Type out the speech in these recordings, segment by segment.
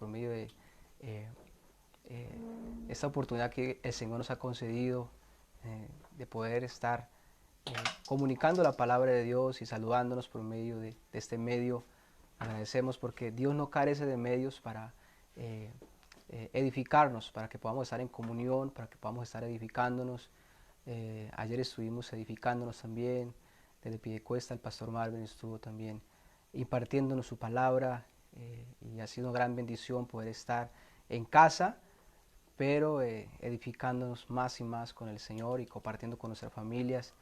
por medio de eh, esta oportunidad que el Señor nos ha concedido de poder estar comunicando la palabra de Dios y saludándonos por medio de este medio. Agradecemos porque Dios no carece de medios para edificarnos, para que podamos estar en comunión, para que podamos estar edificándonos. Ayer estuvimos edificándonos también, desde Piedecuesta el pastor Marvin estuvo también impartiéndonos su palabra, y ha sido una gran bendición poder estar en casa, pero edificándonos más y más con el Señor y compartiendo con nuestras familias.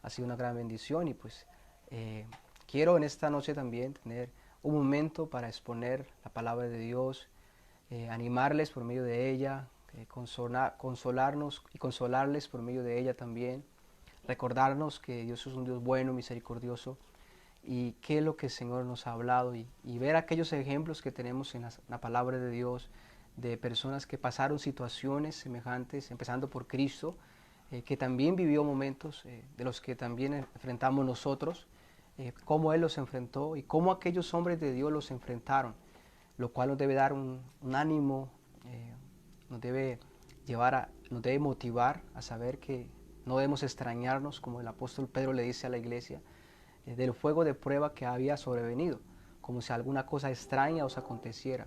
Ha sido una gran bendición y pues quiero en esta noche también tener un momento para exponer la palabra de Dios, animarles por medio de ella, consolarnos y consolarles por medio de ella también, recordarnos que Dios es un Dios bueno, misericordioso, y qué es lo que el Señor nos ha hablado, y ver aquellos ejemplos que tenemos en la palabra de Dios, de personas que pasaron situaciones semejantes, empezando por Cristo, que también vivió momentos de los que también enfrentamos nosotros, cómo Él los enfrentó y cómo aquellos hombres de Dios los enfrentaron, lo cual nos debe dar un ánimo, nos debe nos debe motivar a saber que no debemos extrañarnos, como el apóstol Pedro le dice a la iglesia, del fuego de prueba que había sobrevenido, como si alguna cosa extraña os aconteciera.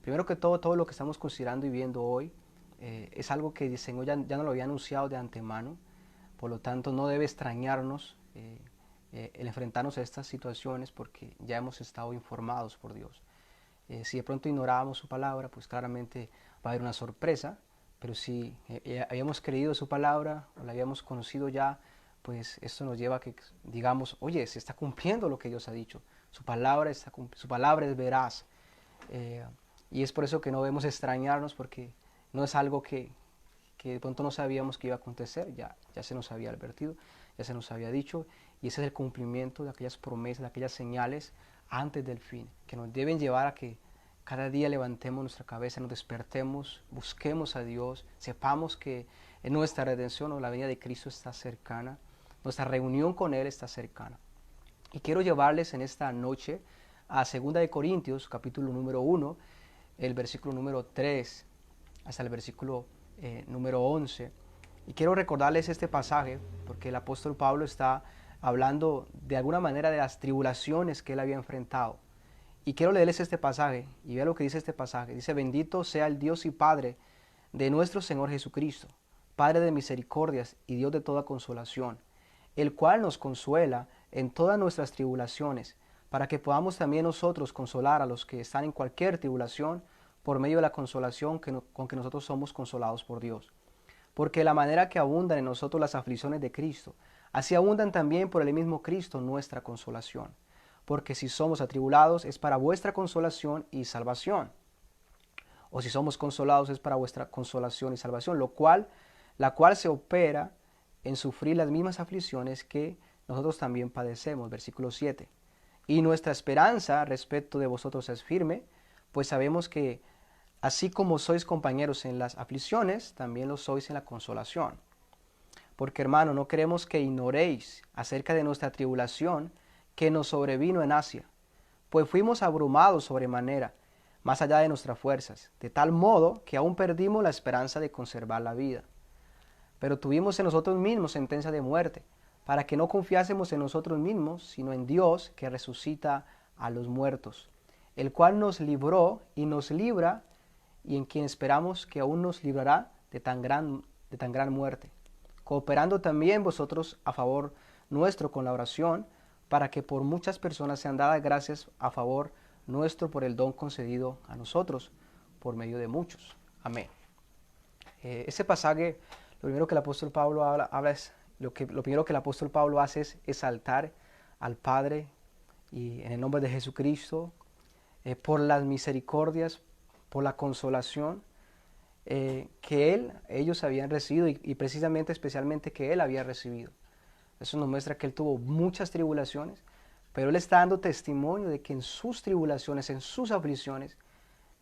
Primero que todo lo que estamos considerando y viendo hoy es algo que el Señor ya nos lo había anunciado de antemano, por lo tanto no debe extrañarnos el enfrentarnos a estas situaciones porque ya hemos estado informados por Dios. Si de pronto ignorábamos su palabra, pues claramente va a haber una sorpresa, pero si habíamos creído su palabra o la habíamos conocido ya, pues esto nos lleva a que digamos, oye, se está cumpliendo lo que Dios ha dicho, su palabra es veraz. Eh, y es por eso que no debemos extrañarnos, porque no es algo que de pronto no sabíamos que iba a acontecer, ya se nos había advertido, ya se nos había dicho, y ese es el cumplimiento de aquellas promesas, de aquellas señales antes del fin, que nos deben llevar a que cada día levantemos nuestra cabeza, nos despertemos, busquemos a Dios, sepamos que en nuestra redención o la venida de Cristo está cercana, nuestra reunión con Él está cercana. Y quiero llevarles en esta noche a 2 Corintios, capítulo número 1, el versículo número 3 hasta el versículo número 11. Y quiero recordarles este pasaje porque el apóstol Pablo está hablando de alguna manera de las tribulaciones que él había enfrentado. Y quiero leerles este pasaje y vean lo que dice este pasaje. Dice: bendito sea el Dios y Padre de nuestro Señor Jesucristo, Padre de misericordias y Dios de toda consolación, el cual nos consuela en todas nuestras tribulaciones, para que podamos también nosotros consolar a los que están en cualquier tribulación por medio de la consolación con que nosotros somos consolados por Dios. Porque de la manera que abundan en nosotros las aflicciones de Cristo, así abundan también por el mismo Cristo nuestra consolación. Porque si somos atribulados es para vuestra consolación y salvación. O si somos consolados es para vuestra consolación y salvación, la cual se opera en sufrir las mismas aflicciones que nosotros también padecemos. Versículo 7. Y nuestra esperanza respecto de vosotros es firme, pues sabemos que así como sois compañeros en las aflicciones, también lo sois en la consolación. Porque, hermano, no queremos que ignoréis acerca de nuestra tribulación que nos sobrevino en Asia, pues fuimos abrumados sobremanera, más allá de nuestras fuerzas, de tal modo que aún perdimos la esperanza de conservar la vida. Pero tuvimos en nosotros mismos sentencia de muerte, para que no confiásemos en nosotros mismos, sino en Dios que resucita a los muertos, el cual nos libró y nos libra, y en quien esperamos que aún nos librará de tan gran muerte, cooperando también vosotros a favor nuestro con la oración, para que por muchas personas sean dadas gracias a favor nuestro por el don concedido a nosotros por medio de muchos. Amén. Ese pasaje, lo primero que el apóstol Pablo habla es, lo primero que el apóstol Pablo hace es exaltar al Padre y en el nombre de Jesucristo, por las misericordias, por la consolación que ellos habían recibido y precisamente, especialmente que él había recibido. Eso nos muestra que él tuvo muchas tribulaciones, pero él está dando testimonio de que en sus tribulaciones, en sus aflicciones,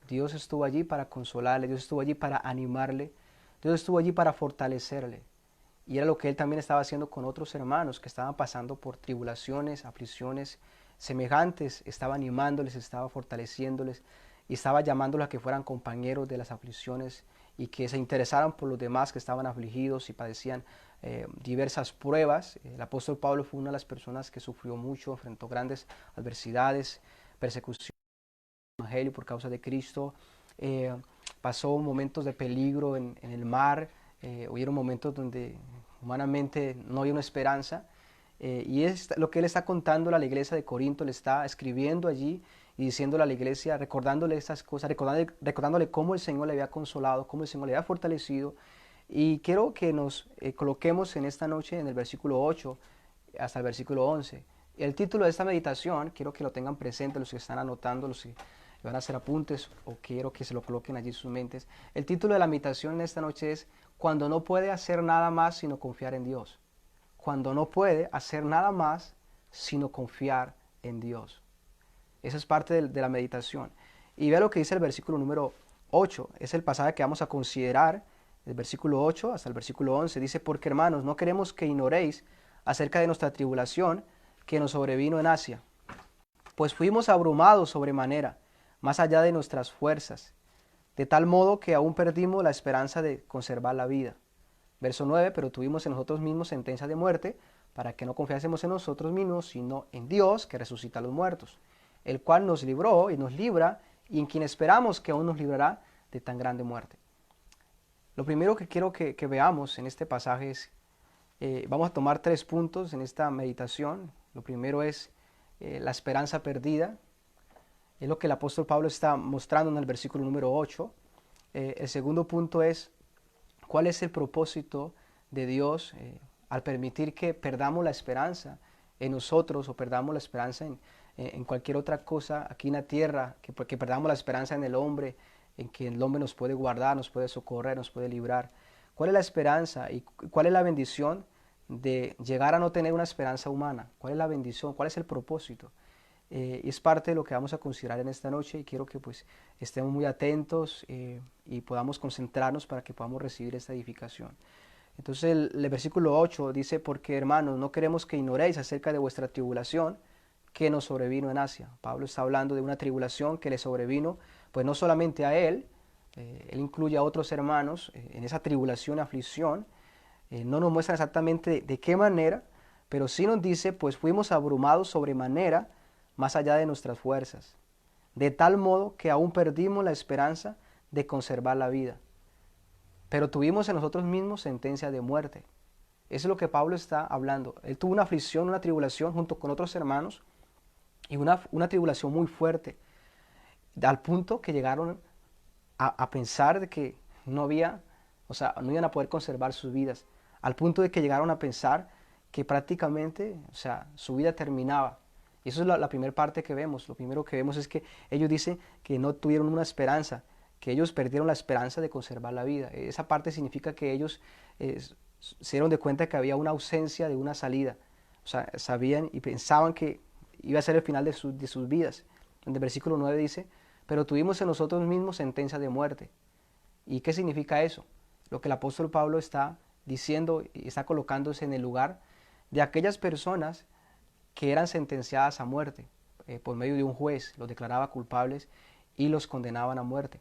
Dios estuvo allí para consolarle, Dios estuvo allí para animarle, Dios estuvo allí para fortalecerle. Y era lo que él también estaba haciendo con otros hermanos que estaban pasando por tribulaciones, aflicciones semejantes, estaba animándoles, estaba fortaleciéndoles y estaba llamándolos a que fueran compañeros de las aflicciones y que se interesaran por los demás que estaban afligidos y padecían diversas pruebas. El apóstol Pablo fue una de las personas que sufrió mucho, enfrentó grandes adversidades, persecución del evangelio por causa de Cristo, eh, pasó momentos de peligro en el mar, hubieron momentos donde humanamente no había una esperanza, y es lo que él está contando a la iglesia de Corinto, le está escribiendo allí y diciéndole a la iglesia, recordándole estas cosas, recordándole cómo el Señor le había consolado, cómo el Señor le había fortalecido. Y quiero que nos coloquemos en esta noche en el versículo 8 hasta el versículo 11. El título de esta meditación, quiero que lo tengan presente los que están anotando, los que van a hacer apuntes o quiero que se lo coloquen allí en sus mentes. El título de la meditación en esta noche es Cuando no puede hacer nada más sino confiar en Dios. Cuando no puede hacer nada más sino confiar en Dios. Esa es parte de la meditación. Y vea lo que dice el versículo número 8. Es el pasaje que vamos a considerar, el versículo 8 hasta el versículo 11. Dice, porque hermanos, no queremos que ignoréis acerca de nuestra tribulación que nos sobrevino en Asia. Pues fuimos abrumados sobremanera, más allá de nuestras fuerzas, de tal modo que aún perdimos la esperanza de conservar la vida. Verso 9, pero tuvimos en nosotros mismos sentencia de muerte, para que no confiásemos en nosotros mismos, sino en Dios, que resucita a los muertos, el cual nos libró y nos libra, y en quien esperamos que aún nos librará de tan grande muerte. Lo primero que quiero que veamos en este pasaje es, vamos a tomar 3 puntos en esta meditación. Lo primero es la esperanza perdida. Es lo que el apóstol Pablo está mostrando en el versículo número 8. El segundo punto es cuál es el propósito de Dios al permitir que perdamos la esperanza en nosotros o perdamos la esperanza en cualquier otra cosa aquí en la tierra, que perdamos la esperanza en el hombre, en que el hombre nos puede guardar, nos puede socorrer, nos puede librar. ¿Cuál es la esperanza y cuál es la bendición de llegar a no tener una esperanza humana? ¿Cuál es la bendición? ¿Cuál es el propósito? Es parte de lo que vamos a considerar en esta noche y quiero que pues estemos muy atentos y podamos concentrarnos para que podamos recibir esta edificación. Entonces el versículo 8 dice, porque hermanos, no queremos que ignoréis acerca de vuestra tribulación que nos sobrevino en Asia. Pablo está hablando de una tribulación que le sobrevino, pues no solamente a él incluye a otros hermanos en esa tribulación, aflicción. No nos muestra exactamente de qué manera, pero sí nos dice, pues fuimos abrumados sobremanera, más allá de nuestras fuerzas, de tal modo que aún perdimos la esperanza de conservar la vida. Pero tuvimos en nosotros mismos sentencia de muerte. Eso es lo que Pablo está hablando. Él tuvo una aflicción, una tribulación junto con otros hermanos y una tribulación muy fuerte, al punto que llegaron a pensar de que no había, o sea, no iban a poder conservar sus vidas, al punto de que llegaron a pensar que prácticamente, o sea, su vida terminaba. Y eso es la primera parte que vemos. Lo primero que vemos es que ellos dicen que no tuvieron una esperanza, que ellos perdieron la esperanza de conservar la vida. Esa parte significa que ellos se dieron de cuenta que había una ausencia de una salida. O sea, sabían y pensaban que iba a ser el final de sus vidas. En el versículo 9 dice, pero tuvimos en nosotros mismos sentencia de muerte. ¿Y qué significa eso? Lo que el apóstol Pablo está diciendo y está colocándose en el lugar de aquellas personas que eran sentenciadas a muerte por medio de un juez, los declaraba culpables y los condenaban a muerte.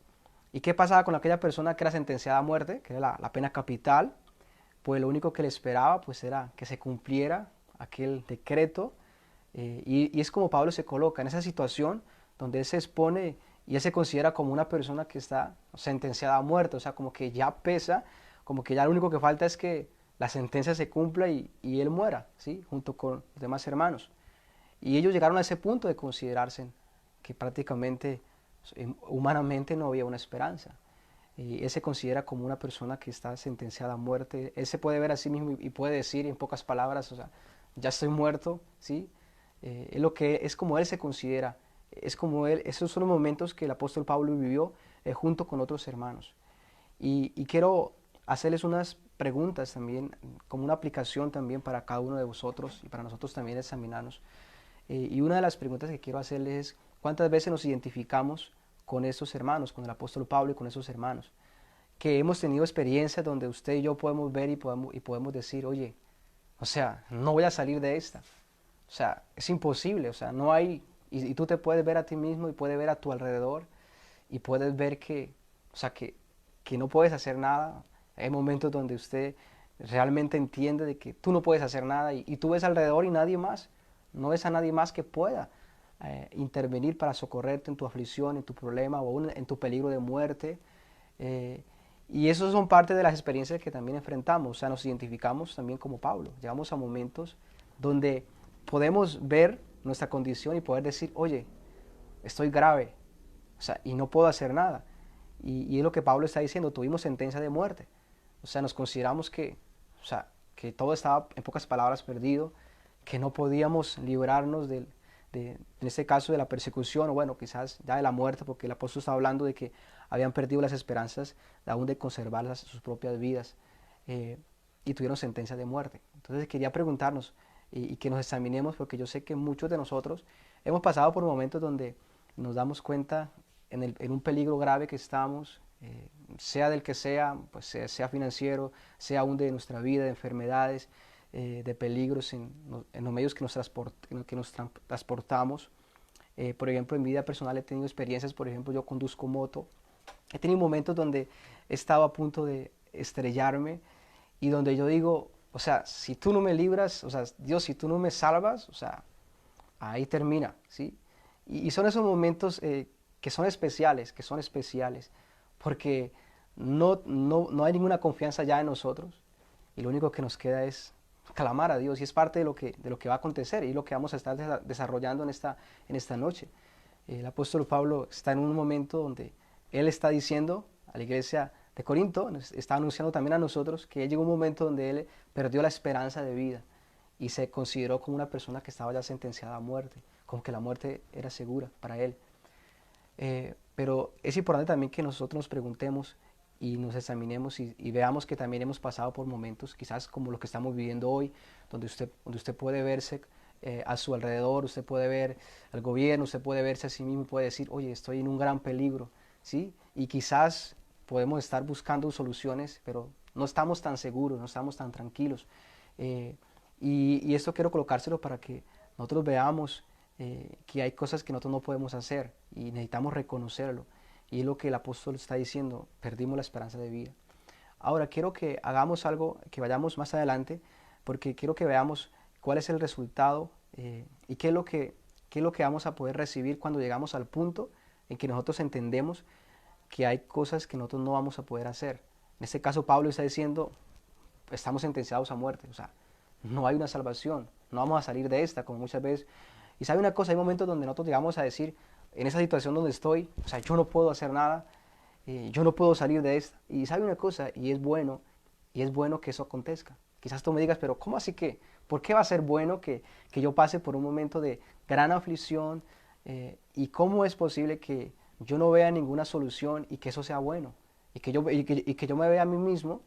¿Y qué pasaba con aquella persona que era sentenciada a muerte, que era la pena capital? Pues lo único que le esperaba pues era que se cumpliera aquel decreto y es como Pablo se coloca en esa situación donde él se expone y él se considera como una persona que está sentenciada a muerte, o sea, como que ya pesa, como que ya lo único que falta es que la sentencia se cumpla y él muera, ¿sí? Junto con los demás hermanos. Y ellos llegaron a ese punto de considerarse que prácticamente humanamente no había una esperanza. Y él se considera como una persona que está sentenciada a muerte. Él se puede ver a sí mismo y puede decir en pocas palabras, o sea, ya estoy muerto, ¿sí? Es como él se considera, es como él, esos son los momentos que el apóstol Pablo vivió junto con otros hermanos. Y quiero hacerles unas preguntas también, como una aplicación también para cada uno de vosotros y para nosotros también examinarnos. Y una de las preguntas que quiero hacerles es, ¿cuántas veces nos identificamos con esos hermanos, con el apóstol Pablo y con esos hermanos? Que hemos tenido experiencias donde usted y yo podemos ver y podemos decir, oye, o sea, no voy a salir de esta. O sea, es imposible, o sea, no hay, y tú te puedes ver a ti mismo y puedes ver a tu alrededor y puedes ver que, o sea, que no puedes hacer nada. Hay momentos donde usted realmente entiende de que tú no puedes hacer nada y tú ves alrededor y nadie más, no ves a nadie más que pueda intervenir para socorrerte en tu aflicción, en tu problema o aún en tu peligro de muerte. Eh, y eso son parte de las experiencias que también enfrentamos, o sea, nos identificamos también como Pablo. Llegamos a momentos donde podemos ver nuestra condición y poder decir, oye, estoy grave, o sea, y no puedo hacer nada. Y es lo que Pablo está diciendo, tuvimos sentencia de muerte. O sea, nos consideramos que, o sea, que todo estaba, en pocas palabras, perdido, que no podíamos librarnos en este caso de la persecución, o bueno, quizás ya de la muerte, porque el apóstol está hablando de que habían perdido las esperanzas aún de conservar sus propias vidas y tuvieron sentencia de muerte. Entonces quería preguntarnos y que nos examinemos, porque yo sé que muchos de nosotros hemos pasado por momentos donde nos damos cuenta en un peligro grave que estamos, sea del que sea, pues sea financiero, sea aún de nuestra vida, de enfermedades, de peligros en los medios que nos transportamos. Por ejemplo, en vida personal he tenido experiencias, por ejemplo, yo conduzco moto. He tenido momentos donde he estado a punto de estrellarme y donde yo digo, o sea, si tú no me libras, o sea, Dios, si tú no me salvas, o sea, ahí termina, ¿sí? Y son esos momentos que son especiales, porque no hay ninguna confianza ya en nosotros y lo único que nos queda es clamar a Dios y es parte de lo que va a acontecer y lo que vamos a estar desarrollando en esta noche. El apóstol Pablo está en un momento donde él está diciendo a la iglesia de Corinto, está anunciando también a nosotros que llegó un momento donde él perdió la esperanza de vida y se consideró como una persona que estaba ya sentenciada a muerte, como que la muerte era segura para él. Pero es importante también que nosotros nos preguntemos y nos examinemos y veamos que también hemos pasado por momentos, quizás como los que estamos viviendo hoy, donde usted puede verse a su alrededor, usted puede ver al gobierno, usted puede verse a sí mismo y puede decir, oye, estoy en un gran peligro, ¿sí? Y quizás podemos estar buscando soluciones, pero no estamos tan seguros, no estamos tan tranquilos. Eh, y esto quiero colocárselo para que nosotros veamos que hay cosas que nosotros no podemos hacer y necesitamos reconocerlo. Y es lo que el apóstol está diciendo, perdimos la esperanza de vida. Ahora quiero que hagamos algo, que vayamos más adelante, porque quiero que veamos cuál es el resultado y qué es lo que vamos a poder recibir cuando llegamos al punto en que nosotros entendemos que hay cosas que nosotros no vamos a poder hacer. En este caso Pablo está diciendo, estamos sentenciados a muerte, o sea, no hay una salvación, no vamos a salir de esta, como muchas veces. Y sabe una cosa, hay momentos donde nosotros llegamos a decir, en esa situación donde estoy, o sea, yo no puedo hacer nada, yo no puedo salir de esta. Y sabe una cosa, y es bueno que eso acontezca. Quizás tú me digas, pero ¿cómo así que? ¿Por qué va a ser bueno que yo pase por un momento de gran aflicción? ¿Y cómo es posible que yo no vea ninguna solución y que eso sea bueno? Y que yo me vea a mí mismo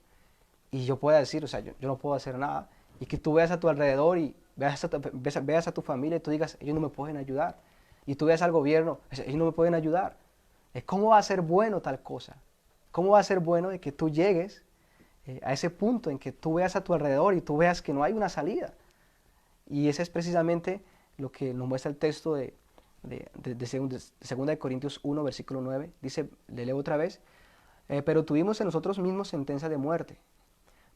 y yo pueda decir, o sea, yo no puedo hacer nada. Y que tú veas a tu alrededor y veas a tu familia y tú digas, ellos no me pueden ayudar. Y tú veas al gobierno, ellos no me pueden ayudar. ¿Cómo va a ser bueno tal cosa? ¿Cómo va a ser bueno de que tú llegues a ese punto en que tú veas a tu alrededor y tú veas que no hay una salida? Y ese es precisamente lo que nos muestra el texto de 2 Corintios 1, versículo 9. Dice, le leo otra vez, pero tuvimos en nosotros mismos sentencia de muerte,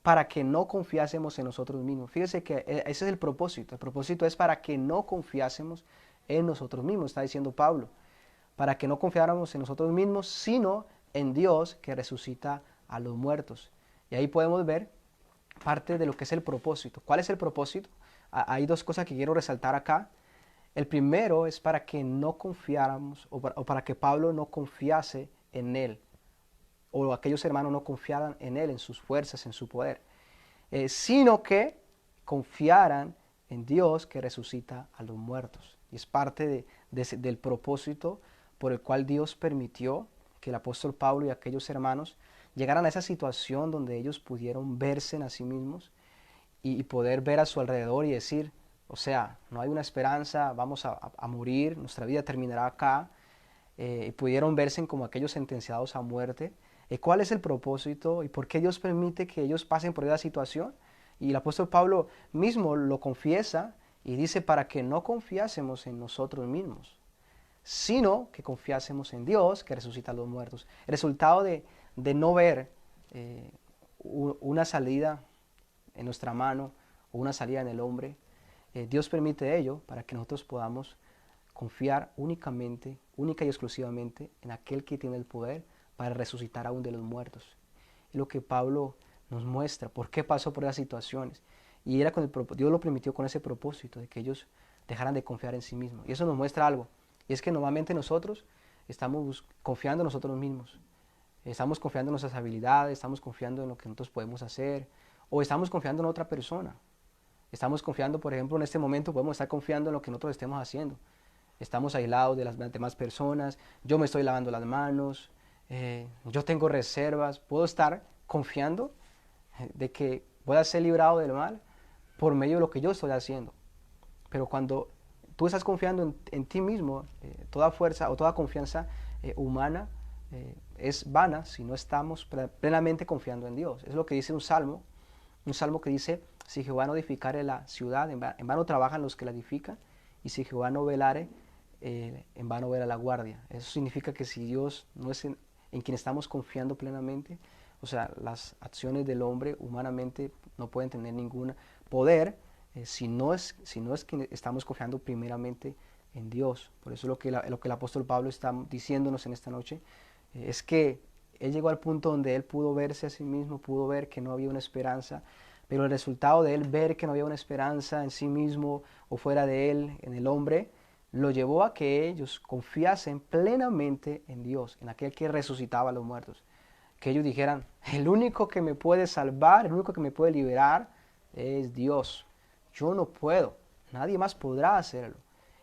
para que no confiásemos en nosotros mismos. Fíjese que ese es el propósito. El propósito es para que no confiásemos en nosotros mismos, está diciendo Pablo. Para que no confiáramos en nosotros mismos, sino en Dios que resucita a los muertos. Y ahí podemos ver parte de lo que es el propósito. ¿Cuál es el propósito? Hay dos cosas que quiero resaltar acá. El primero es para que no confiáramos, o para que Pablo no confiase en él, o aquellos hermanos no confiaran en él, en sus fuerzas, en su poder, sino que confiaran en Dios que resucita a los muertos. Y es parte del propósito por el cual Dios permitió que el apóstol Pablo y aquellos hermanos llegaran a esa situación donde ellos pudieron verse en a sí mismos y poder ver a su alrededor y decir, o sea, no hay una esperanza, vamos a morir, nuestra vida terminará acá. Y pudieron verse como aquellos sentenciados a muerte. ¿Cuál es el propósito y por qué Dios permite que ellos pasen por esa situación? Y el apóstol Pablo mismo lo confiesa y dice para que no confiásemos en nosotros mismos, sino que confiásemos en Dios que resucita a los muertos. El resultado de no ver una salida en nuestra mano o una salida en el hombre, Dios permite ello para que nosotros podamos confiar única y exclusivamente en aquel que tiene el poder para resucitar aún de los muertos. Es lo que Pablo nos muestra, por qué pasó por esas situaciones. Y era Dios lo permitió con ese propósito, de que ellos dejaran de confiar en sí mismos. Y eso nos muestra algo, y es que normalmente nosotros estamos confiando en nosotros mismos. Estamos confiando en nuestras habilidades, estamos confiando en lo que nosotros podemos hacer, o estamos confiando en otra persona. Estamos confiando, por ejemplo, en este momento podemos estar confiando en lo que nosotros estemos haciendo. Estamos aislados de las demás personas, yo me estoy lavando las manos, yo tengo reservas, puedo estar confiando de que voy a ser librado del mal por medio de lo que yo estoy haciendo. Pero cuando tú estás confiando en ti mismo, toda fuerza o toda confianza humana es vana si no estamos plenamente confiando en Dios. Es lo que dice un salmo que dice, si Jehová no edificare la ciudad, en vano trabajan los que la edifican, y si Jehová no velare, en vano vela la guardia. Eso significa que si Dios no es en quien estamos confiando plenamente, o sea, las acciones del hombre humanamente no pueden tener ningún poder si no es que estamos confiando primeramente en Dios. Por eso lo que el apóstol Pablo está diciéndonos en esta noche es que él llegó al punto donde él pudo verse a sí mismo, pudo ver que no había una esperanza, pero el resultado de él ver que no había una esperanza en sí mismo o fuera de él, en el hombre, lo llevó a que ellos confiasen plenamente en Dios, en aquel que resucitaba a los muertos. Que ellos dijeran, el único que me puede salvar, el único que me puede liberar es Dios. Yo no puedo, nadie más podrá hacerlo.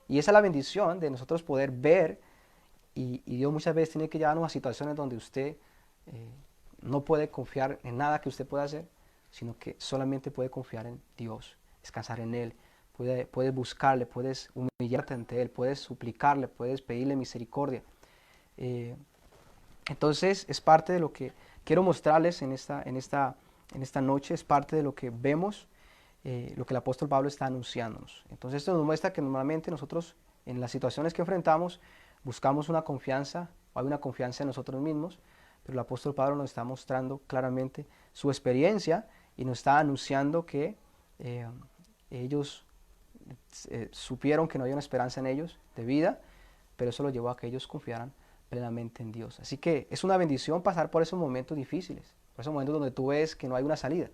Y esa es la bendición de nosotros poder ver, y Dios muchas veces tiene que llevarnos a situaciones donde usted no puede confiar en nada que usted pueda hacer, sino que solamente puede confiar en Dios, descansar en Él. Puedes buscarle, puedes humillarte ante Él, puedes suplicarle, puedes pedirle misericordia. Entonces es parte de lo que quiero mostrarles en esta noche, es parte de lo que vemos, lo que el apóstol Pablo está anunciándonos. Entonces esto nos muestra que normalmente nosotros en las situaciones que enfrentamos buscamos una confianza, o hay una confianza en nosotros mismos, pero el apóstol Pablo nos está mostrando claramente su experiencia y nos está anunciando que ellos supieron que no había una esperanza en ellos de vida, pero eso lo llevó a que ellos confiaran plenamente en Dios. Así que es una bendición pasar por esos momentos difíciles, por esos momentos donde tú ves que no hay una salida.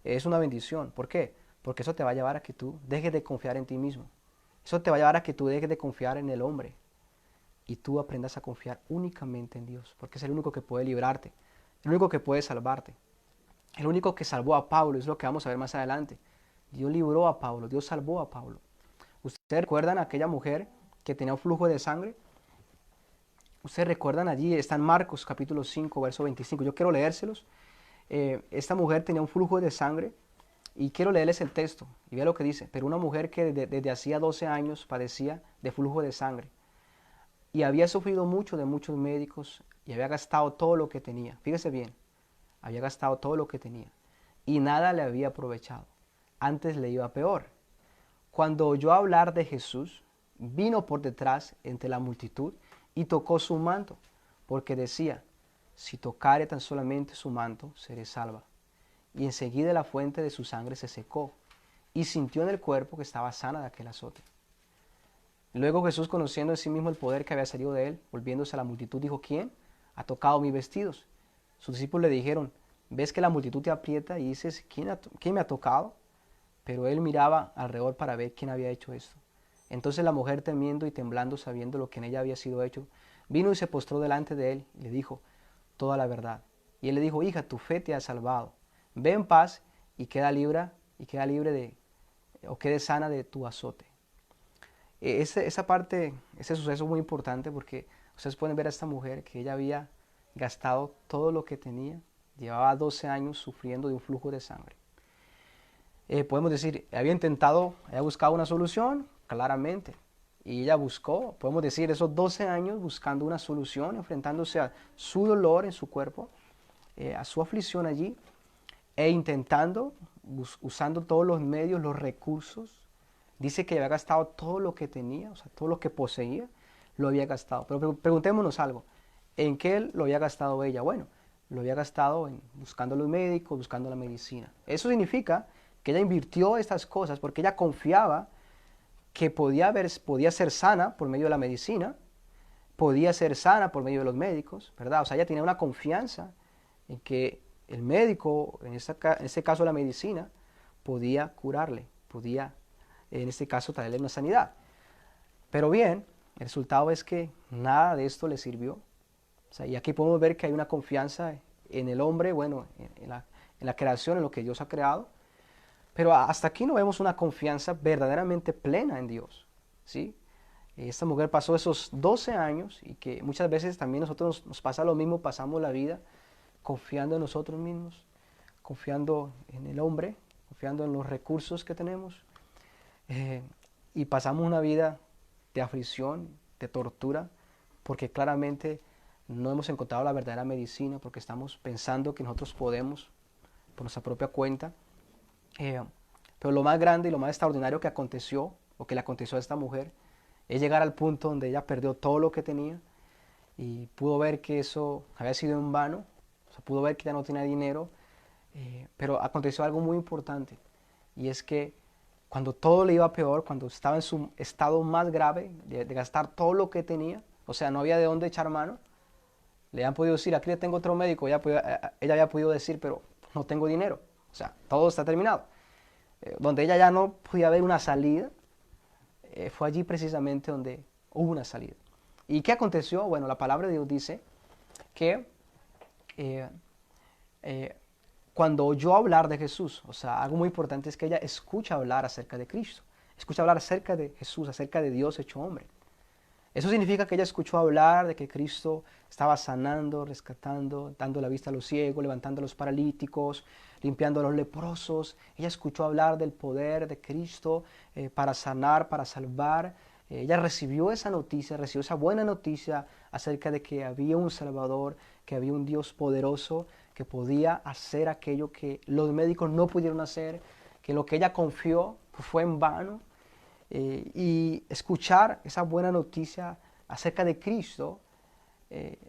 Es una bendición. ¿Por qué? Porque eso te va a llevar a que tú dejes de confiar en ti mismo. Eso te va a llevar a que tú dejes de confiar en el hombre y tú aprendas a confiar únicamente en Dios, porque es el único que puede librarte, el único que puede salvarte. El único que salvó a Pablo, es lo que vamos a ver más adelante. Dios libró a Pablo, Dios salvó a Pablo. ¿Ustedes recuerdan a aquella mujer que tenía un flujo de sangre? Ustedes recuerdan allí, está en Marcos capítulo 5, verso 25. Yo quiero leérselos. Esta mujer tenía un flujo de sangre y quiero leerles el texto y vea lo que dice. Pero una mujer que desde hacía 12 años padecía de flujo de sangre y había sufrido mucho de muchos médicos y había gastado todo lo que tenía. Fíjese bien, había gastado todo lo que tenía y nada le había aprovechado. Antes le iba peor. Cuando oyó hablar de Jesús, vino por detrás entre la multitud y tocó su manto, porque decía, si tocare tan solamente su manto, seré salva. Y enseguida la fuente de su sangre se secó, y sintió en el cuerpo que estaba sana de aquel azote. Luego Jesús, conociendo en sí mismo el poder que había salido de él, volviéndose a la multitud, dijo, ¿quién ha tocado mis vestidos? Sus discípulos le dijeron, ¿ves que la multitud te aprieta y dices, ¿quién me ha tocado? Pero él miraba alrededor para ver quién había hecho esto. Entonces la mujer, temiendo y temblando, sabiendo lo que en ella había sido hecho, vino y se postró delante de él y le dijo toda la verdad. Y él le dijo, hija, tu fe te ha salvado. Ve en paz y queda libre quede sana de tu azote. Esa parte, ese suceso es muy importante porque ustedes pueden ver a esta mujer que ella había gastado todo lo que tenía, llevaba 12 años sufriendo de un flujo de sangre. Podemos decir, había buscado una solución, claramente, y ella buscó, podemos decir, esos 12 años buscando una solución, enfrentándose a su dolor en su cuerpo, a su aflicción allí, e intentando, usando todos los medios, los recursos. Dice que había gastado todo lo que tenía, o sea, todo lo que poseía, lo había gastado. Pero preguntémonos algo, ¿en qué lo había gastado ella? Bueno, lo había gastado en buscando a los médicos, buscando la medicina. Eso significa que ella invirtió estas cosas porque ella confiaba que podía ser sana por medio de la medicina, podía ser sana por medio de los médicos, ¿verdad? O sea, ella tenía una confianza en que el médico, en este caso la medicina, podía curarle, podía, en este caso, traerle una sanidad. Pero bien, el resultado es que nada de esto le sirvió. O sea, y aquí podemos ver que hay una confianza en el hombre, bueno, en la creación, en lo que Dios ha creado. Pero hasta aquí no vemos una confianza verdaderamente plena en Dios, ¿sí? Esta mujer pasó esos 12 años y que muchas veces también nosotros nos pasa lo mismo, pasamos la vida confiando en nosotros mismos, confiando en el hombre, confiando en los recursos que tenemos, eh, y pasamos una vida de aflicción, de tortura, porque claramente no hemos encontrado la verdadera medicina, porque estamos pensando que nosotros podemos por nuestra propia cuenta. Eh, pero lo más grande y lo más extraordinario que aconteció, o que le aconteció a esta mujer, es llegar al punto donde ella perdió todo lo que tenía y pudo ver que eso había sido en vano, o sea, pudo ver que ya no tenía dinero, pero aconteció algo muy importante, y es que cuando todo le iba peor, cuando estaba en su estado más grave de gastar todo lo que tenía, o sea, no había de dónde echar mano, le han podido decir, aquí le tengo otro médico, ella había podido decir, pero no tengo dinero, o sea, todo está terminado. Donde ella ya no podía ver una salida, fue allí precisamente donde hubo una salida. ¿Y qué aconteció? Bueno, la palabra de Dios dice que eh, eh, cuando oyó hablar de Jesús, o sea, algo muy importante es que ella escucha hablar acerca de Cristo, escucha hablar acerca de Jesús, acerca de Dios hecho hombre. Eso significa que ella escuchó hablar de que Cristo estaba sanando, rescatando, dando la vista a los ciegos, levantando a los paralíticos, limpiando a los leprosos. Ella escuchó hablar del poder de Cristo para sanar, para salvar. Ella recibió esa noticia, recibió esa buena noticia acerca de que había un Salvador, que había un Dios poderoso que podía hacer aquello que los médicos no pudieron hacer, que lo que ella confió fue en vano. Y escuchar esa buena noticia acerca de Cristo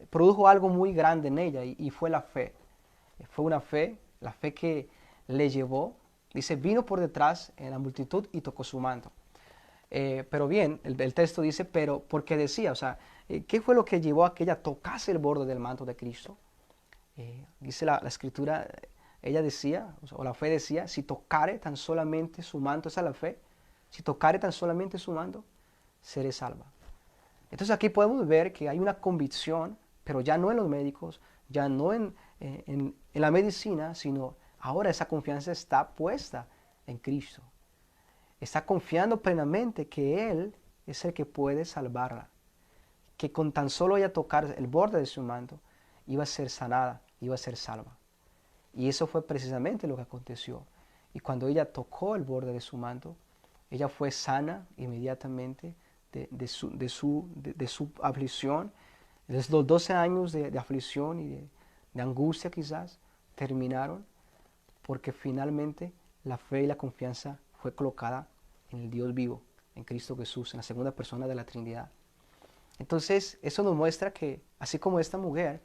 produjo algo muy grande en ella, y fue la fe. Fue una fe, la fe que le llevó, dice, vino por detrás en la multitud y tocó su manto. Pero bien, el texto dice, pero porque decía, o sea, ¿qué fue lo que llevó a que ella tocase el borde del manto de Cristo? Dice la escritura, ella decía, o la fe decía, si tocare tan solamente su manto, esa es la fe, si tocare tan solamente su manto, seré salva. Entonces aquí podemos ver que hay una convicción, pero ya no en los médicos, ya no en la medicina, sino ahora esa confianza está puesta en Cristo. Está confiando plenamente que Él es el que puede salvarla, que con tan solo ella tocar el borde de su manto, iba a ser sanada, iba a ser salva. Y eso fue precisamente lo que aconteció. Y cuando ella tocó el borde de su manto, ella fue sana inmediatamente de su aflicción. Entonces los 12 años de aflicción y de angustia quizás terminaron porque finalmente la fe y la confianza fue colocada en el Dios vivo, en Cristo Jesús, en la segunda persona de la Trinidad. Entonces eso nos muestra que así como esta mujer,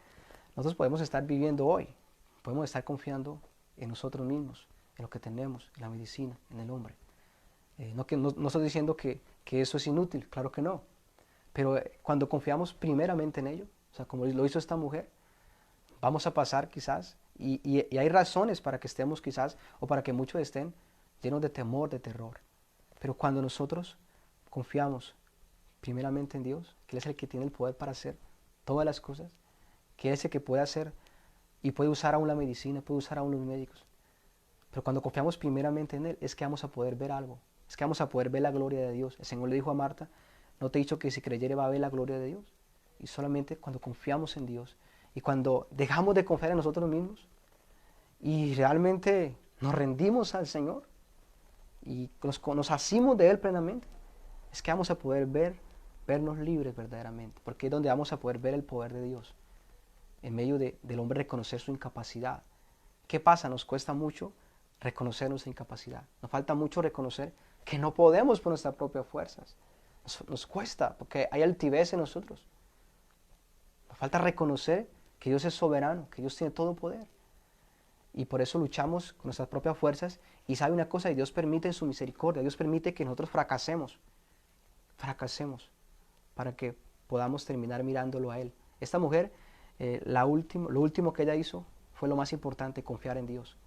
nosotros podemos estar viviendo hoy, podemos estar confiando en nosotros mismos, en lo que tenemos, en la medicina, en el hombre. No estoy diciendo que eso es inútil, claro que no. Pero cuando confiamos primeramente en ello, o sea, como lo hizo esta mujer, vamos a pasar quizás, y hay razones para que estemos quizás, o para que muchos estén llenos de temor, de terror. Pero cuando nosotros confiamos primeramente en Dios, que Él es el que tiene el poder para hacer todas las cosas, que Él es el que puede hacer y puede usar aún la medicina, puede usar aún los médicos. Pero cuando confiamos primeramente en Él, es que vamos a poder ver algo. Es que vamos a poder ver la gloria de Dios. El Señor le dijo a Marta, no te he dicho que si creyere va a ver la gloria de Dios. Y solamente cuando confiamos en Dios y cuando dejamos de confiar en nosotros mismos y realmente nos rendimos al Señor y nos asimos de Él plenamente, es que vamos a poder vernos libres verdaderamente. Porque es donde vamos a poder ver el poder de Dios. En medio del hombre reconocer su incapacidad. ¿Qué pasa? Nos cuesta mucho reconocer nuestra incapacidad. Nos falta mucho reconocer que no podemos por nuestras propias fuerzas. Nos cuesta, porque hay altivez en nosotros. Nos falta reconocer que Dios es soberano, que Dios tiene todo poder. Y por eso luchamos con nuestras propias fuerzas. Y sabe una cosa, y Dios permite en su misericordia, Dios permite que nosotros fracasemos, para que podamos terminar mirándolo a Él. Esta mujer, lo último que ella hizo fue lo más importante, confiar en Dios.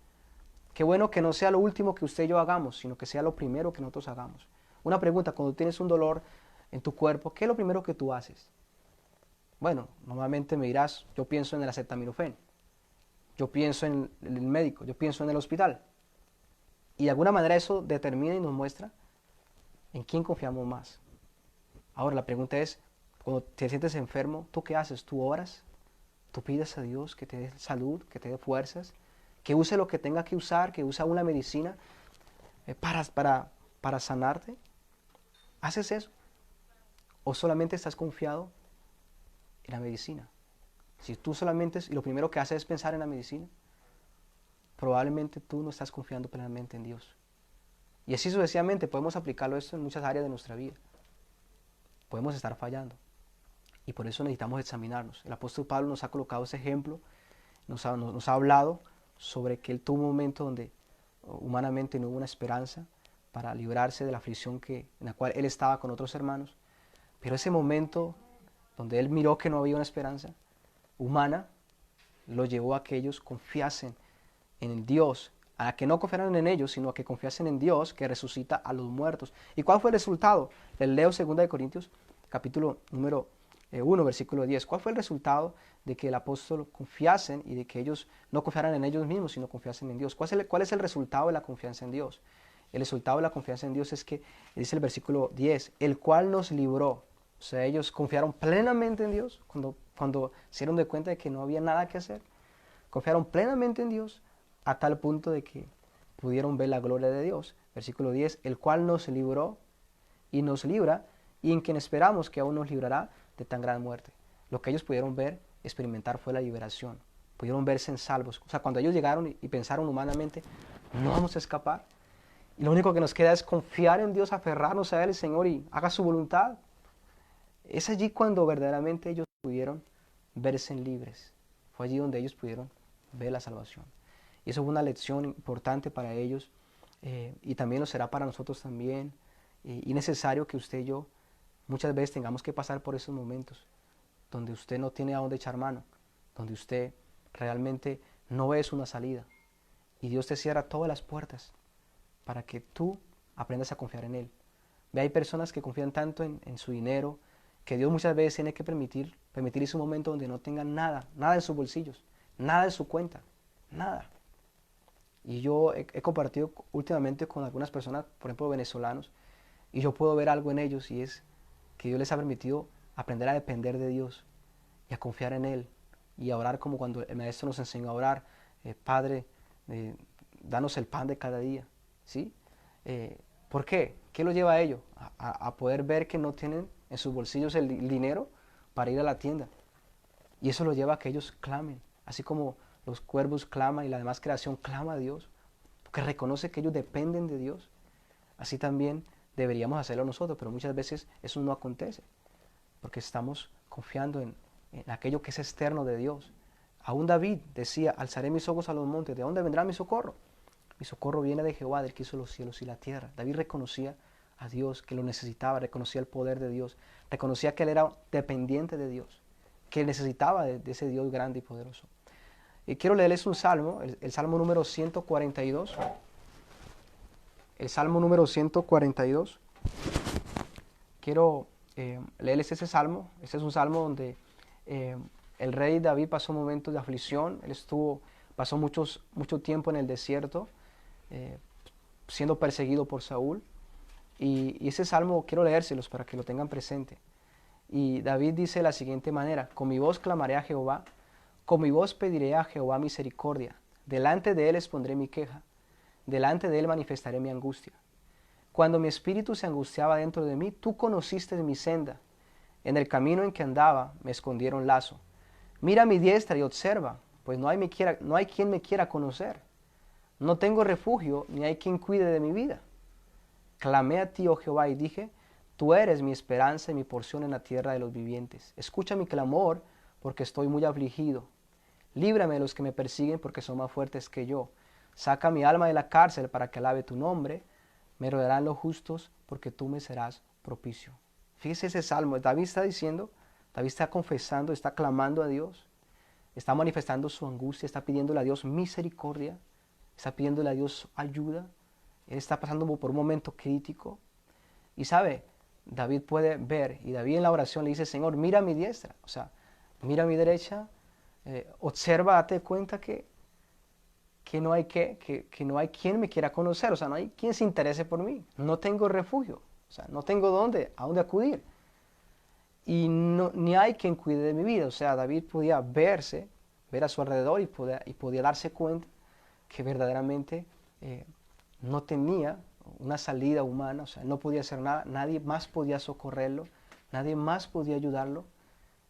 Qué bueno que no sea lo último que usted y yo hagamos, sino que sea lo primero que nosotros hagamos. Una pregunta, cuando tienes un dolor en tu cuerpo, ¿qué es lo primero que tú haces? Bueno, normalmente me dirás, yo pienso en el acetaminofén, yo pienso en el médico, yo pienso en el hospital. Y de alguna manera eso determina y nos muestra en quién confiamos más. Ahora la pregunta es, cuando te sientes enfermo, ¿tú qué haces? ¿Tú oras? ¿Tú pides a Dios que te dé salud, que te dé fuerzas? Que use lo que tenga que usar, que use una medicina para sanarte. ¿Haces eso? ¿O solamente estás confiado en la medicina? Si tú solamente, y lo primero que haces es pensar en la medicina, probablemente tú no estás confiando plenamente en Dios. Y así sucesivamente podemos aplicarlo esto en muchas áreas de nuestra vida. Podemos estar fallando. Y por eso necesitamos examinarnos. El apóstol Pablo nos ha colocado ese ejemplo, nos ha hablado sobre que él tuvo un momento donde humanamente no hubo una esperanza para librarse de la aflicción en la cual él estaba con otros hermanos. Pero ese momento donde él miró que no había una esperanza humana, lo llevó a que ellos confiasen en el Dios, a que no confiaran en ellos, sino a que confiasen en Dios que resucita a los muertos. ¿Y cuál fue el resultado? Les leo 2 Corintios, capítulo número 1, versículo 10. ¿Cuál fue el resultado de que el apóstol confiasen y de que ellos no confiaran en ellos mismos, sino confiasen en Dios? ¿Cuál es el resultado de la confianza en Dios? El resultado de la confianza en Dios es que, dice el versículo 10, el cual nos libró. O sea, ellos confiaron plenamente en Dios cuando se dieron de cuenta de que no había nada que hacer. Confiaron plenamente en Dios a tal punto de que pudieron ver la gloria de Dios. Versículo 10, el cual nos libró y nos libra, y en quien esperamos que aún nos librará de tan gran muerte. Lo que ellos pudieron ver, experimentar fue la liberación. Pudieron verse en salvos. O sea, cuando ellos llegaron y pensaron humanamente, no vamos a escapar. Y lo único que nos queda es confiar en Dios, aferrarnos a Él, Señor, y haga su voluntad. Es allí cuando verdaderamente ellos pudieron verse libres. Fue allí donde ellos pudieron ver la salvación. Y eso fue una lección importante para ellos, y también lo será para nosotros también. Y necesario que usted y yo muchas veces tengamos que pasar por esos momentos donde usted no tiene a dónde echar mano, donde usted realmente no ves una salida. Y Dios te cierra todas las puertas para que tú aprendas a confiar en Él. Ve, hay personas que confían tanto en su dinero, que Dios muchas veces tiene que permitir ese momento donde no tengan nada en sus bolsillos, nada en su cuenta, nada. Y yo he compartido últimamente con algunas personas, por ejemplo venezolanos, y yo puedo ver algo en ellos, y es que Dios les ha permitido aprender a depender de Dios y a confiar en Él y a orar como cuando el maestro nos enseñó a orar, Padre, danos el pan de cada día, ¿sí? ¿Por qué? ¿Qué lo lleva a ello? A poder ver que no tienen en sus bolsillos el dinero para ir a la tienda. Y eso lo lleva a que ellos clamen, así como los cuervos claman y la demás creación clama a Dios, porque reconoce que ellos dependen de Dios. Así también deberíamos hacerlo nosotros, pero muchas veces eso no acontece, porque estamos confiando en aquello que es externo de Dios. Aún David decía, alzaré mis ojos a los montes, ¿de dónde vendrá mi socorro? Mi socorro viene de Jehová, del que hizo los cielos y la tierra. David reconocía a Dios, que lo necesitaba, reconocía el poder de Dios, reconocía que él era dependiente de Dios, que necesitaba de ese Dios grande y poderoso. Y quiero leerles un salmo, el salmo número 142. El salmo número 142. Quiero leerles ese salmo. Este es un salmo donde el rey David pasó momentos de aflicción. Él pasó mucho tiempo en el desierto, siendo perseguido por Saúl. Y ese salmo quiero leérselos para que lo tengan presente. Y David dice de la siguiente manera: con mi voz clamaré a Jehová, con mi voz pediré a Jehová misericordia. Delante de él expondré mi queja, delante de él manifestaré mi angustia. Cuando mi espíritu se angustiaba dentro de mí, tú conociste mi senda. En el camino en que andaba me escondieron lazo. Mira a mi diestra y observa, pues no hay quien me quiera conocer. No tengo refugio, ni hay quien cuide de mi vida. Clamé a ti, oh Jehová, y dije, Tú eres mi esperanza y mi porción en la tierra de los vivientes. Escucha mi clamor, porque estoy muy afligido. Líbrame de los que me persiguen, porque son más fuertes que yo. Saca mi alma de la cárcel para que alabe tu nombre. Me rodearán los justos, porque tú me serás propicio. Fíjese ese salmo. David está diciendo, David está confesando, está clamando a Dios, está manifestando su angustia, está pidiéndole a Dios misericordia, está pidiéndole a Dios ayuda. Él está pasando por un momento crítico. Y sabe, David puede ver, y David en la oración le dice, Señor, mira a mi diestra, o sea, mira a mi derecha, observa, date cuenta que no hay que no hay quien me quiera conocer, o sea, no hay quien se interese por mí, no tengo refugio, o sea, no tengo a dónde acudir, y no, ni hay quien cuide de mi vida. O sea, David podía verse, ver a su alrededor, y podía darse cuenta que verdaderamente no tenía una salida humana, o sea, no podía hacer nada, nadie más podía socorrerlo, nadie más podía ayudarlo.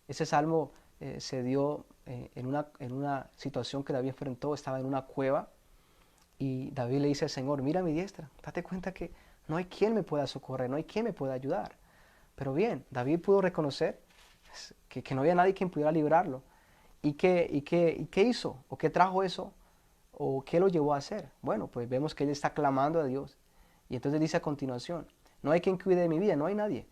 Ese salmo se dio en una situación que David enfrentó. Estaba en una cueva y David le dice al Señor, mira a mi diestra, date cuenta que no hay quien me pueda socorrer, no hay quien me pueda ayudar. Pero bien, David pudo reconocer que no había nadie quien pudiera librarlo. ¿Y qué hizo? ¿O qué trajo eso? ¿O qué lo llevó a hacer? Bueno, pues vemos que él está clamando a Dios. Y entonces dice a continuación, no hay quien cuide de mi vida, no hay nadie.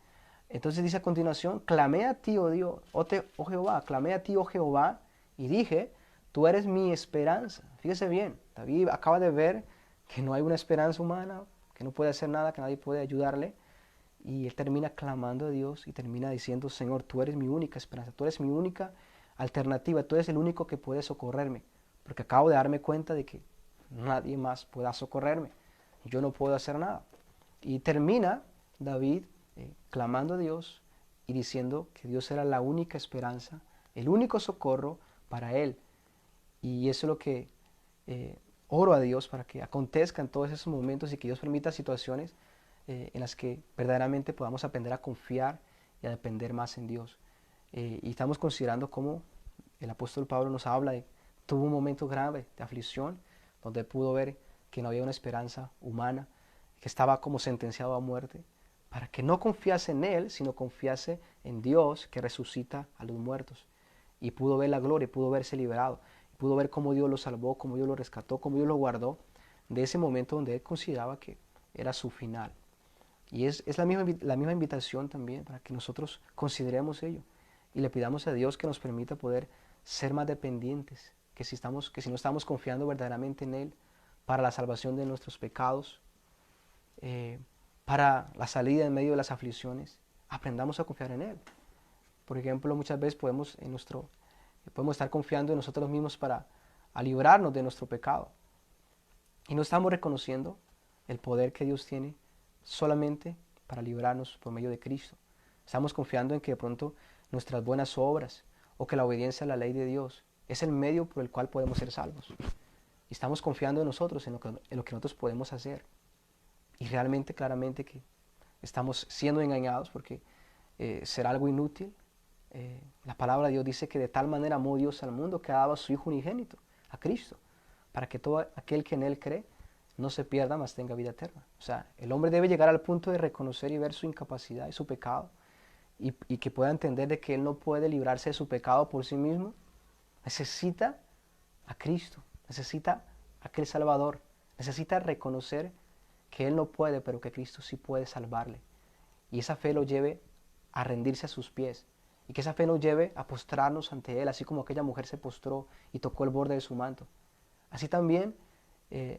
Entonces dice a continuación, clamé a ti, oh Dios, oh Jehová, clamé a ti, oh Jehová, y dije, tú eres mi esperanza. Fíjese bien, David acaba de ver que no hay una esperanza humana, que no puede hacer nada, que nadie puede ayudarle. Y él termina clamando a Dios y termina diciendo, Señor, tú eres mi única esperanza, tú eres mi única alternativa, tú eres el único que puede socorrerme, porque acabo de darme cuenta de que nadie más pueda socorrerme, yo no puedo hacer nada. Y termina David clamando a Dios y diciendo que Dios era la única esperanza, el único socorro para él. Y eso es lo que oro a Dios para que acontezca en todos esos momentos, y que Dios permita situaciones en las que verdaderamente podamos aprender a confiar y a depender más en Dios. Y estamos considerando cómo el apóstol Pablo nos habla de, tuvo un momento grave de aflicción, donde pudo ver que no había una esperanza humana, que estaba como sentenciado a muerte, para que no confiase en él, sino confiase en Dios que resucita a los muertos. Y pudo ver la gloria, pudo verse liberado, pudo ver cómo Dios lo salvó, cómo Dios lo rescató, cómo Dios lo guardó de ese momento donde él consideraba que era su final. Y es la misma invitación también para que nosotros consideremos ello y le pidamos a Dios que nos permita poder ser más dependientes, que si no estamos confiando verdaderamente en Él para la salvación de nuestros pecados, para la salida en medio de las aflicciones, aprendamos a confiar en Él. Por ejemplo, muchas veces podemos estar confiando en nosotros mismos para librarnos de nuestro pecado, y no estamos reconociendo el poder que Dios tiene solamente para librarnos por medio de Cristo. Estamos confiando en que de pronto nuestras buenas obras o que la obediencia a la ley de Dios es el medio por el cual podemos ser salvos. Y estamos confiando en nosotros, en lo que nosotros podemos hacer. Y realmente, claramente que estamos siendo engañados, porque será algo inútil. La palabra de Dios dice que de tal manera amó Dios al mundo que ha dado a su Hijo unigénito, a Cristo, para que todo aquel que en Él cree no se pierda, mas tenga vida eterna. O sea, el hombre debe llegar al punto de reconocer y ver su incapacidad y su pecado, y que pueda entender de que él no puede librarse de su pecado por sí mismo. Necesita a Cristo, necesita a aquel Salvador, necesita reconocer que él no puede, pero que Cristo sí puede salvarle. Y esa fe lo lleve a rendirse a sus pies, y que esa fe nos lleve a postrarnos ante Él, así como aquella mujer se postró y tocó el borde de su manto. Así también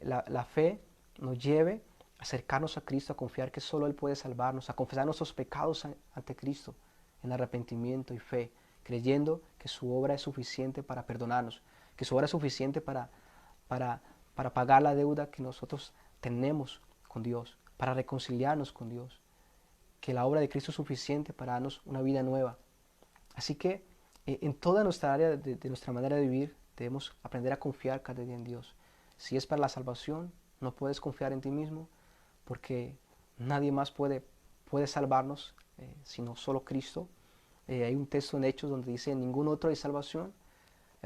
la fe nos lleve a acercarnos a Cristo, a confiar que solo Él puede salvarnos, a confesar nuestros pecados ante Cristo en arrepentimiento y fe, creyendo que su obra es suficiente para perdonarnos, que su obra es suficiente para pagar la deuda que nosotros tenemos con Dios, para reconciliarnos con Dios, que la obra de Cristo es suficiente para darnos una vida nueva. Así que en toda nuestra área de nuestra manera de vivir debemos aprender a confiar cada día en Dios. Si es para la salvación, no puedes confiar en ti mismo, porque nadie más puede salvarnos sino solo Cristo. Hay un texto en Hechos donde dice, ningún otro hay salvación,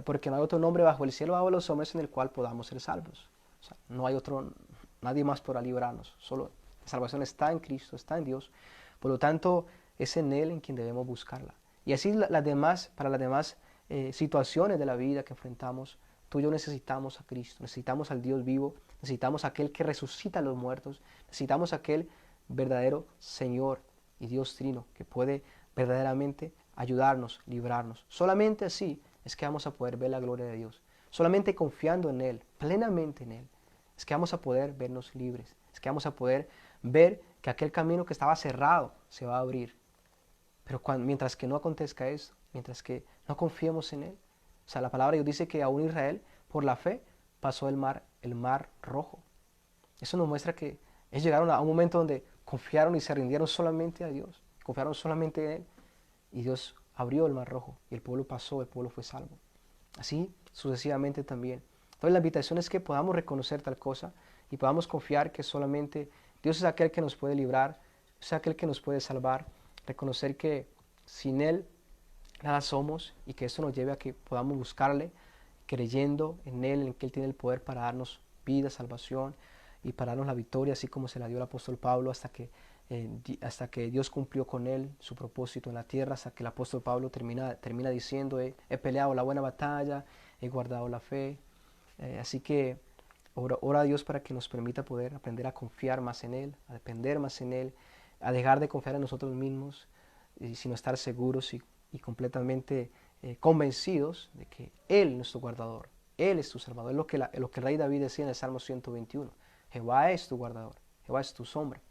porque no hay otro nombre bajo el cielo, bajo los hombres, en el cual podamos ser salvos. O sea, no hay nadie más podrá librarnos, solo la salvación está en Cristo, está en Dios. Por lo tanto, es en Él en quien debemos buscarla. Y así para las demás situaciones de la vida que enfrentamos, tú y yo necesitamos a Cristo, necesitamos al Dios vivo, necesitamos a aquel que resucita a los muertos, necesitamos a aquel verdadero Señor y Dios Trino que puede verdaderamente ayudarnos, librarnos. Solamente así es que vamos a poder ver la gloria de Dios. Solamente confiando en Él, plenamente en Él, es que vamos a poder vernos libres, es que vamos a poder ver que aquel camino que estaba cerrado se va a abrir. Pero mientras que no acontezca eso, mientras que no confiemos en Él, o sea, la palabra de Dios dice que aún Israel, por la fe, pasó el mar rojo. Eso nos muestra que ellos llegaron a un momento donde confiaron y se rindieron solamente a Dios, confiaron solamente en Él, y Dios abrió el mar rojo, y el pueblo pasó, el pueblo fue salvo. Así sucesivamente también. Entonces la invitación es que podamos reconocer tal cosa y podamos confiar que solamente Dios es aquel que nos puede librar, es aquel que nos puede salvar, reconocer que sin Él nada somos y que esto nos lleve a que podamos buscarle creyendo en Él, en que Él tiene el poder para darnos vida, salvación y para darnos la victoria, así como se la dio el apóstol Pablo hasta que Dios cumplió con él su propósito en la tierra, hasta que el apóstol Pablo termina diciendo, he peleado la buena batalla, he guardado la fe. Así que ora a Dios para que nos permita poder aprender a confiar más en Él, a depender más en Él, a dejar de confiar en nosotros mismos, sino estar seguros y completamente convencidos de que Él es nuestro guardador, Él es tu salvador. Es lo que el rey David decía en el Salmo 121. Jehová es tu guardador, Jehová es tu sombra,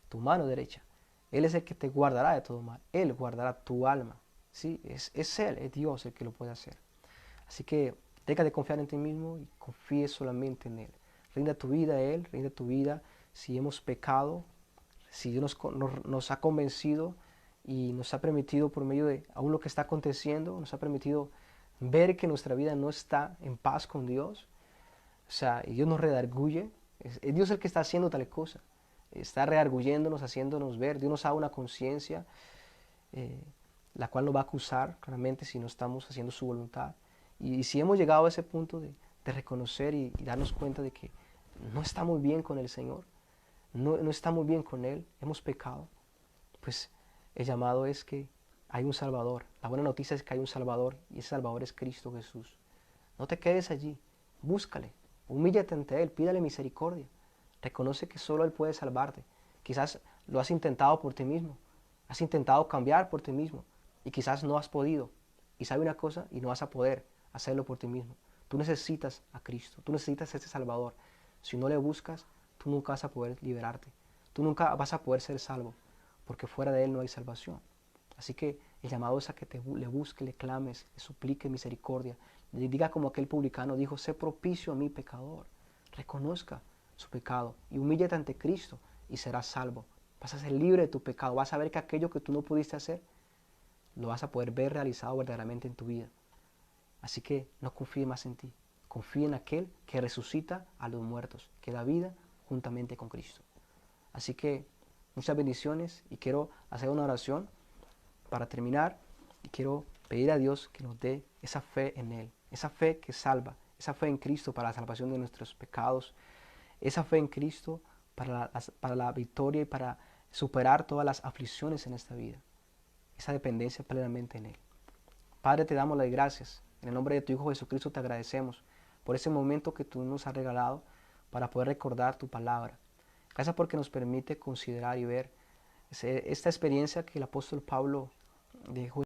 tu mano derecha. Él es el que te guardará de todo mal. Él guardará tu alma. ¿Sí? Es Él, es Dios el que lo puede hacer. Así que deja de confiar en ti mismo y confíe solamente en Él. Rinda tu vida a Él, rinda tu vida si hemos pecado, si Dios nos ha convencido y nos ha permitido por medio de aún lo que está aconteciendo, nos ha permitido ver que nuestra vida no está en paz con Dios. O sea, y Dios nos redarguye. Es Dios el que está haciendo tal cosa. Está redarguyéndonos, haciéndonos ver. Dios nos da una conciencia, eh, la cual nos va a acusar claramente si no estamos haciendo su voluntad. Y si hemos llegado a ese punto de reconocer y darnos cuenta de que no estamos bien con el Señor, no estamos bien con Él, hemos pecado, pues el llamado es que hay un Salvador. La buena noticia es que hay un Salvador y ese Salvador es Cristo Jesús. No te quedes allí, búscale, humíllate ante Él, pídale misericordia. Reconoce que solo Él puede salvarte. Quizás lo has intentado por ti mismo, has intentado cambiar por ti mismo y quizás no has podido. Y sabe una cosa, y no vas a poder hacerlo por ti mismo. Tú necesitas a Cristo, tú necesitas a ese Salvador. Si no le buscas, tú nunca vas a poder liberarte. Tú nunca vas a poder ser salvo, porque fuera de Él no hay salvación. Así que el llamado es a que le busques, le clames, le suplique misericordia. Le diga como aquel publicano dijo, sé propicio a mi pecador. Reconozca su pecado y humíllate ante Cristo y serás salvo. Vas a ser libre de tu pecado. Vas a ver que aquello que tú no pudiste hacer, lo vas a poder ver realizado verdaderamente en tu vida. Así que no confíe más en ti. Confíe en aquel que resucita a los muertos, que da vida juntamente con Cristo. Así que muchas bendiciones y quiero hacer una oración para terminar y quiero pedir a Dios que nos dé esa fe en Él, esa fe que salva, esa fe en Cristo para la salvación de nuestros pecados, esa fe en Cristo para la victoria y para superar todas las aflicciones en esta vida, esa dependencia plenamente en Él. Padre, te damos las gracias. En el nombre de tu Hijo Jesucristo te agradecemos por ese momento que tú nos has regalado para poder recordar tu palabra. Gracias porque nos permite considerar y ver esta experiencia que el apóstol Pablo dejó